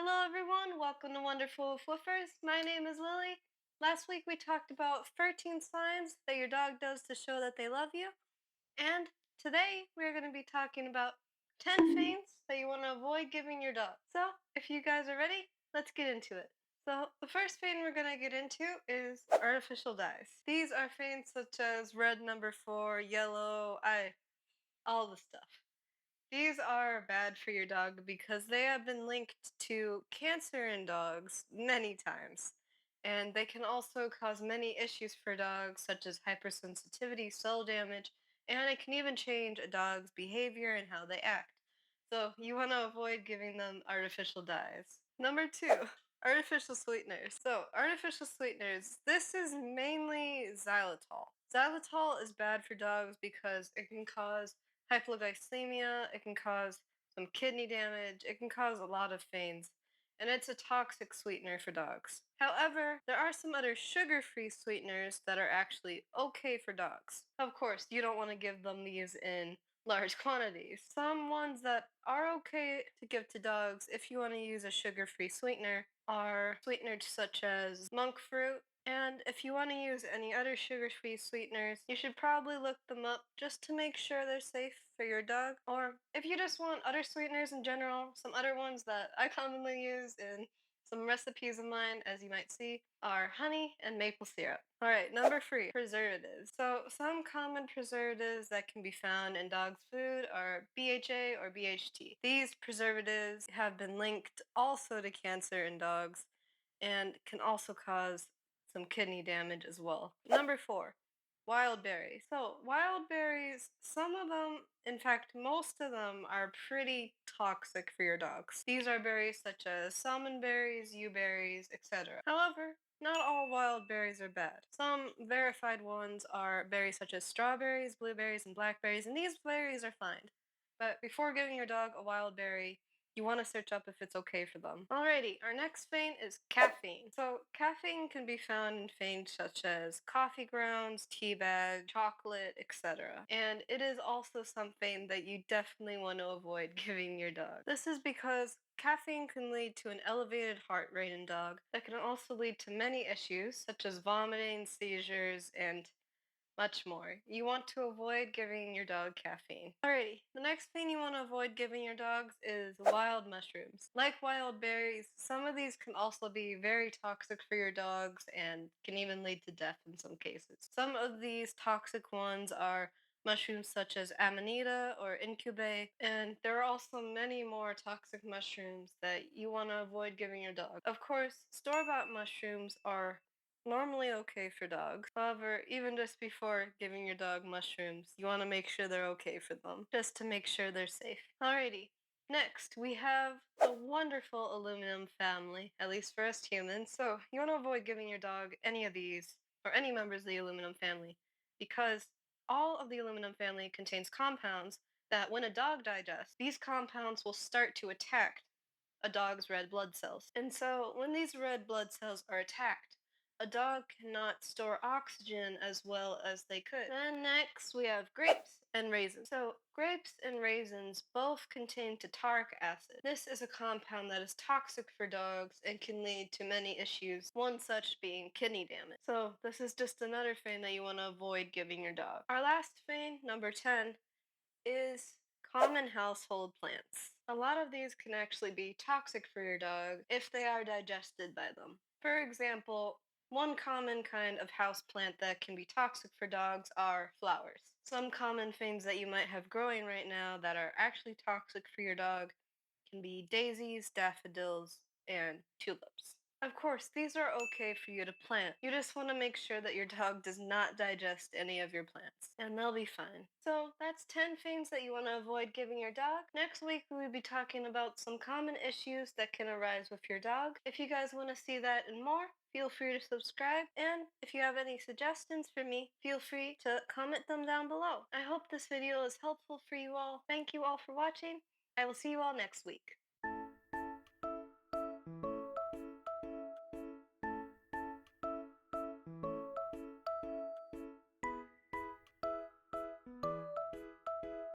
Hello everyone, welcome to Wonderful with Woofers. My name is Lily. Last week we talked about 13 signs that your dog does to show that they love you. And today we're going to be talking about 10 feints that you want to avoid giving your dog. So if you guys are ready, let's get into it. So the first feint we're going to get into is artificial dyes. These are feints such as red number 4, yellow, all the stuff. These are bad for your dog because they have been linked to cancer in dogs many times. And they can also cause many issues for dogs, such as hypersensitivity, cell damage, and it can even change a dog's behavior and how they act. So you want to avoid giving them artificial dyes. Number 2, artificial sweeteners. So artificial sweeteners, this is mainly xylitol. Xylitol is bad for dogs because it can cause hypoglycemia, it can cause some kidney damage, it can cause a lot of things, and it's a toxic sweetener for dogs. However, there are some other sugar-free sweeteners that are actually okay for dogs. Of course, you don't want to give them these in large quantities. Some ones that are okay to give to dogs if you want to use a sugar-free sweetener are sweeteners such as monk fruit. And if you want to use any other sugar-free sweeteners, you should probably look them up just to make sure they're safe for your dog. Or if you just want other sweeteners in general, some other ones that I commonly use in some recipes of mine, as you might see, are honey and maple syrup. Alright, number 3, preservatives. So some common preservatives that can be found in dogs' food are BHA or BHT. These preservatives have been linked also to cancer in dogs and can also cause some kidney damage as well. Number 4, wild berries. So wild berries, some of them, in fact most of them, are pretty toxic for your dogs. These are berries such as salmon berries, yew berries, etc. However, not all wild berries are bad. Some verified ones are berries such as strawberries, blueberries, and blackberries, and these berries are fine. But before giving your dog a wild berry, you want to search up if it's okay for them. Alrighty, our next feint is caffeine. So caffeine can be found in feints such as coffee grounds, tea bag, chocolate, etc. And it is also something that you definitely want to avoid giving your dog. This is because caffeine can lead to an elevated heart rate in dog that can also lead to many issues such as vomiting, seizures, and much more. You want to avoid giving your dog caffeine. Alrighty, the next thing you want to avoid giving your dogs is wild mushrooms. Like wild berries, some of these can also be very toxic for your dogs and can even lead to death in some cases. Some of these toxic ones are mushrooms such as amanita or incube, and there are also many more toxic mushrooms that you want to avoid giving your dog. Of course, store-bought mushrooms are normally okay for dogs. However, even just before giving your dog mushrooms, you want to make sure they're okay for them, just to make sure they're safe. Alrighty. Next, we have the wonderful aluminum family, at least for us humans. So you want to avoid giving your dog any of these, or any members of the aluminum family, because all of the aluminum family contains compounds that when a dog digests, these compounds will start to attack a dog's red blood cells. And so when these red blood cells are attacked, a dog cannot store oxygen as well as they could. Then next we have grapes and raisins. So grapes and raisins both contain tartaric acid. This is a compound that is toxic for dogs and can lead to many issues, one such being kidney damage. So this is just another thing that you want to avoid giving your dog. Our last thing, number 10, is common household plants. A lot of these can actually be toxic for your dog if they are digested by them. For example, one common kind of house plant that can be toxic for dogs are flowers. Some common things that you might have growing right now that are actually toxic for your dog can be daisies, daffodils, and tulips. Of course, these are okay for you to plant. You just want to make sure that your dog does not digest any of your plants, and they'll be fine. So that's 10 things that you want to avoid giving your dog. Next week, we'll be talking about some common issues that can arise with your dog. If you guys want to see that and more, feel free to subscribe, and if you have any suggestions for me, feel free to comment them down below. I hope this video is helpful for you all. Thank you all for watching. I will see you all next week.